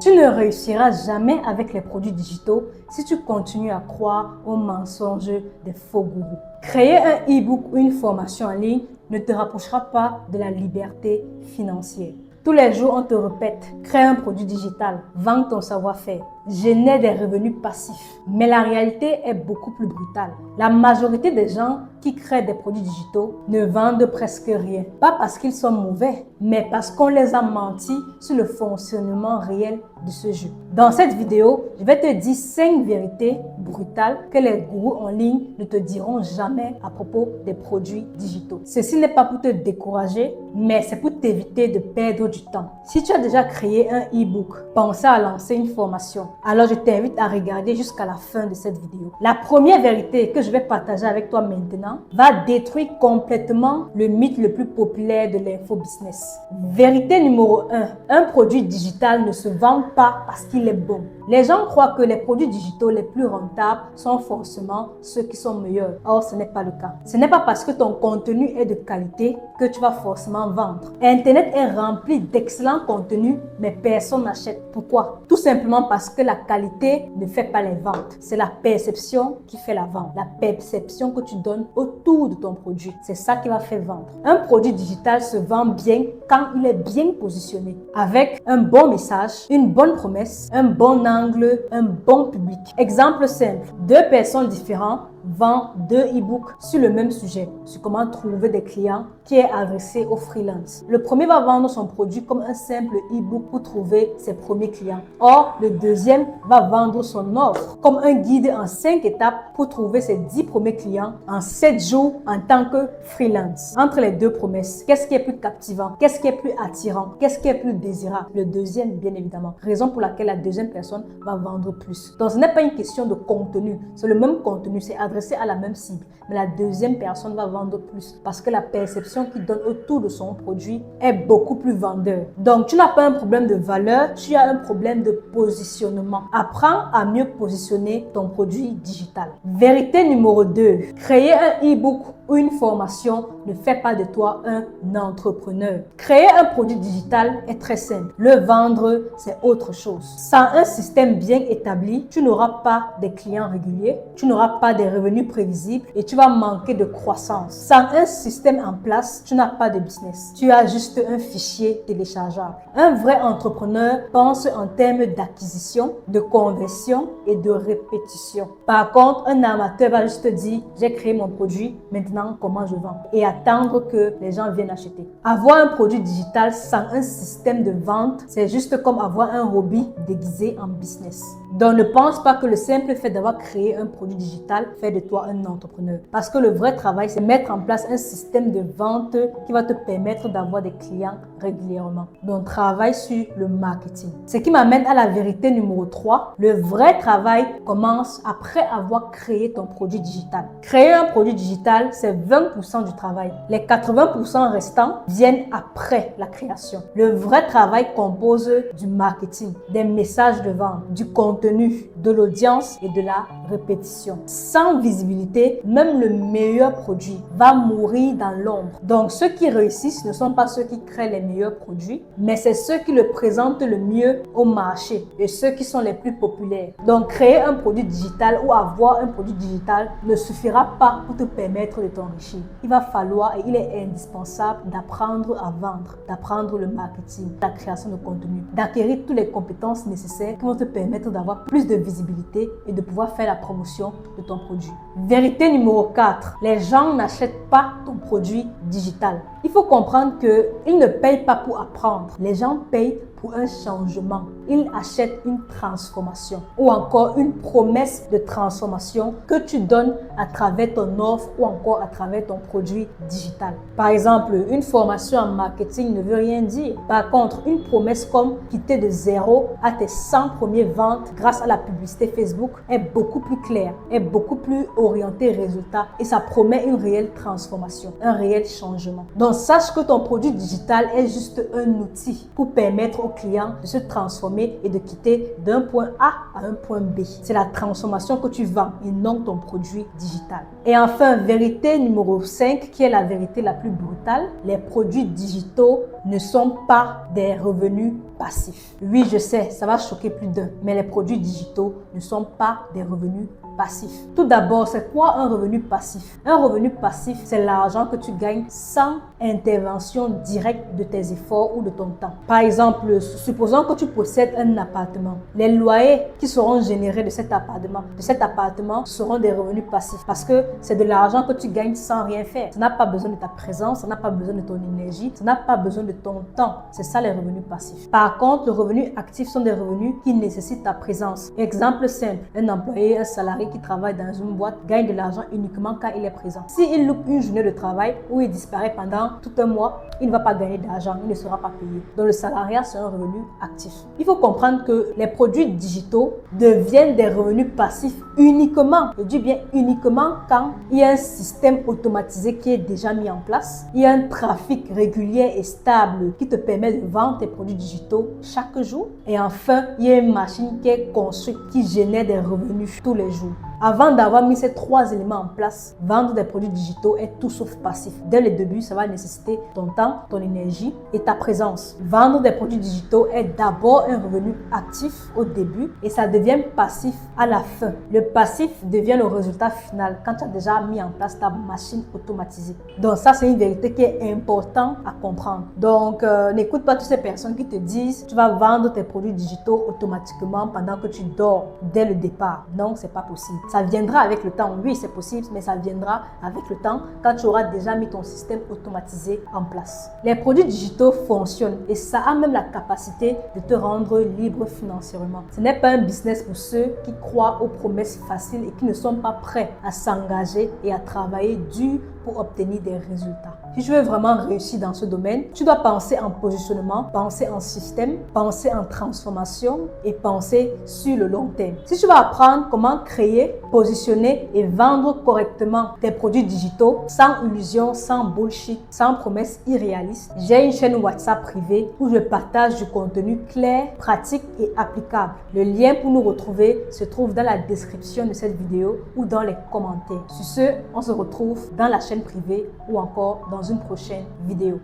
Tu ne réussiras jamais avec les produits digitaux si tu continues à croire aux mensonges des faux gourous. Créer un e-book ou une formation en ligne ne te rapprochera pas de la liberté financière. Tous les jours, on te répète, crée un produit digital, vends ton savoir-faire, génère des revenus passifs. Mais la réalité est beaucoup plus brutale. La majorité des gens qui créent des produits digitaux ne vendent presque rien. Pas parce qu'ils sont mauvais, mais parce qu'on les a menti sur le fonctionnement réel de ce jeu. Dans cette vidéo, je vais te dire 5 vérités brutales que les gourous en ligne ne te diront jamais à propos des produits digitaux. Ceci n'est pas pour te décourager, mais c'est pour t'éviter de perdre du temps. Si tu as déjà créé un e-book, pensez à lancer une formation, alors je t'invite à regarder jusqu'à la fin de cette vidéo. La première vérité que je vais partager avec toi maintenant va détruire complètement le mythe le plus populaire de l'infobusiness. Vérité numéro 1. Un produit digital ne se vend pas parce qu'il est bon. Les gens croient que les produits digitaux les plus rentables sont forcément ceux qui sont meilleurs. Or, ce n'est pas le cas. Ce n'est pas parce que ton contenu est de qualité que tu vas forcément vendre. Internet est rempli d'excellents contenus, mais personne n'achète. Pourquoi? Tout simplement parce que la qualité ne fait pas les ventes. C'est la perception qui fait la vente. La perception que tu donnes autour de ton produit. C'est ça qui va faire vendre. Un produit digital se vend bien quand il est bien positionné, avec un bon message, une bonne promesse, un bon angle, un bon public. Exemple simple, 2 personnes différentes vendent 2 e-books sur le même sujet, sur comment trouver des clients qui est adressé aux freelance. Le premier va vendre son produit comme un simple e-book pour trouver ses premiers clients. Or, le deuxième va vendre son offre comme un guide en 5 étapes pour trouver ses 10 premiers clients en 7 jours en tant que freelance. Entre les 2 promesses, qu'est-ce qui est plus captivant? Qu'est-ce qui est plus attirant? Qu'est-ce qui est plus désirable? Le deuxième, bien évidemment. Raison pour laquelle la deuxième personne va vendre plus. Donc, ce n'est pas une question de contenu. C'est le même contenu, c'est adressé à la même cible. Mais la deuxième personne va vendre plus parce que la perception qu'il donne autour de son produit est beaucoup plus vendeur. Donc, tu n'as pas un problème de valeur, tu as un problème de positionnement. Apprends à mieux positionner ton produit digital. Vérité numéro 2. Créer un e-book ou une formation ne fait pas de toi un entrepreneur. Créer un produit digital est très simple. Le vendre, c'est autre chose. Sans un système bien établi, tu n'auras pas des clients réguliers, tu n'auras pas des revenus prévisibles et tu vas manquer de croissance. Sans un système en place, tu n'as pas de business. Tu as juste un fichier téléchargeable. Un vrai entrepreneur pense en termes d'acquisition, de conversion et de répétition. Par contre, un amateur va juste dire, j'ai créé mon produit, maintenant comment je vends? Et attendre que les gens viennent acheter. Avoir un produit digital sans un système de vente, c'est juste comme avoir un hobby déguisé en business. Donc ne pense pas que le simple fait d'avoir créé un produit digital fait de toi un entrepreneur. Parce que le vrai travail, c'est mettre en place un système de vente qui va te permettre d'avoir des clients régulièrement. Donc travaille sur le marketing. Ce qui m'amène à la vérité numéro 3. Le vrai travail commence après avoir créé ton produit digital. Créer un produit digital, c'est 20% du travail. Les 80% restants viennent après la création. Le vrai travail compose du marketing, des messages de vente, du contenu, de l'audience et de la répétition. Sans visibilité, même le meilleur produit va mourir dans l'ombre. Donc ceux qui réussissent ne sont pas ceux qui créent les meilleurs produits, mais c'est ceux qui le présentent le mieux au marché et ceux qui sont les plus populaires. Donc créer un produit digital ou avoir un produit digital ne suffira pas pour te permettre de t'enrichir. Il va falloir et il est indispensable d'apprendre à vendre, d'apprendre le marketing, la création de contenu, d'acquérir toutes les compétences nécessaires qui vont te permettre d'avoir plus de visibilité et de pouvoir faire la promotion de ton produit. Vérité numéro 4. Les gens n'achètent pas ton produit digital. Il faut comprendre qu'ils ne payent pas pour apprendre. Les gens payent pour un changement. Ils achètent une transformation ou encore une promesse de transformation que tu donnes à travers ton offre ou encore à travers ton produit digital. Par exemple, une formation en marketing ne veut rien dire. Par contre, une promesse comme quitter de zéro à tes 100 premières ventes grâce à la publicité Facebook est beaucoup plus claire, est beaucoup plus orientée résultat et ça promet une réelle transformation, un réel changement. Donc, sache que ton produit digital est juste un outil pour permettre aux clients de se transformer et de quitter d'un point A à un point B. C'est la transformation que tu vends et non ton produit digital. Et enfin, vérité numéro 5, qui est la vérité la plus brutale, les produits digitaux ne sont pas des revenus passifs. Oui, je sais, ça va choquer plus d'un, mais les produits digitaux ne sont pas des revenus passif. Tout d'abord, c'est quoi un revenu passif? Un revenu passif, c'est l'argent que tu gagnes sans intervention directe de tes efforts ou de ton temps. Par exemple, supposons que tu possèdes un appartement. Les loyers qui seront générés de cet appartement seront des revenus passifs parce que c'est de l'argent que tu gagnes sans rien faire. Ça n'a pas besoin de ta présence, ça n'a pas besoin de ton énergie, ça n'a pas besoin de ton temps. C'est ça les revenus passifs. Par contre, les revenus actifs sont des revenus qui nécessitent ta présence. Exemple simple, un employé, un salarié qui travaille dans une boîte gagne de l'argent uniquement quand il est présent. S'il loupe une journée de travail ou il disparaît pendant tout un mois, il ne va pas gagner d'argent, il ne sera pas payé. Donc le salariat, c'est un revenu actif. Il faut comprendre que les produits digitaux deviennent des revenus passifs uniquement, je dis bien uniquement, quand il y a un système automatisé qui est déjà mis en place, il y a un trafic régulier et stable qui te permet de vendre tes produits digitaux chaque jour, et enfin, il y a une machine qui est construite qui génère des revenus tous les jours. Avant d'avoir mis ces 3 éléments en place, vendre des produits digitaux est tout sauf passif. Dès le début, ça va nécessiter ton temps, ton énergie et ta présence. Vendre des produits digitaux est d'abord un revenu actif au début et ça devient passif à la fin. Le passif devient le résultat final quand tu as déjà mis en place ta machine automatisée. Donc ça, c'est une vérité qui est importante à comprendre. Donc, n'écoute pas toutes ces personnes qui te disent tu vas vendre tes produits digitaux automatiquement pendant que tu dors dès le départ. Non, c'est pas possible. Ça viendra avec le temps, oui c'est possible, mais ça viendra avec le temps quand tu auras déjà mis ton système automatisé en place. Les produits digitaux fonctionnent et ça a même la capacité de te rendre libre financièrement. Ce n'est pas un business pour ceux qui croient aux promesses faciles et qui ne sont pas prêts à s'engager et à travailler dur pour obtenir des résultats. Si tu veux vraiment réussir dans ce domaine, tu dois penser en positionnement, penser en système, penser en transformation et penser sur le long terme. Si tu vas apprendre comment créer, positionner et vendre correctement tes produits digitaux sans illusion, sans bullshit, sans promesses irréalistes, j'ai une chaîne WhatsApp privée où je partage du contenu clair, pratique et applicable. Le lien pour nous retrouver se trouve dans la description de cette vidéo ou dans les commentaires. Sur ce, on se retrouve dans la chaîne privée ou encore dans une prochaine vidéo.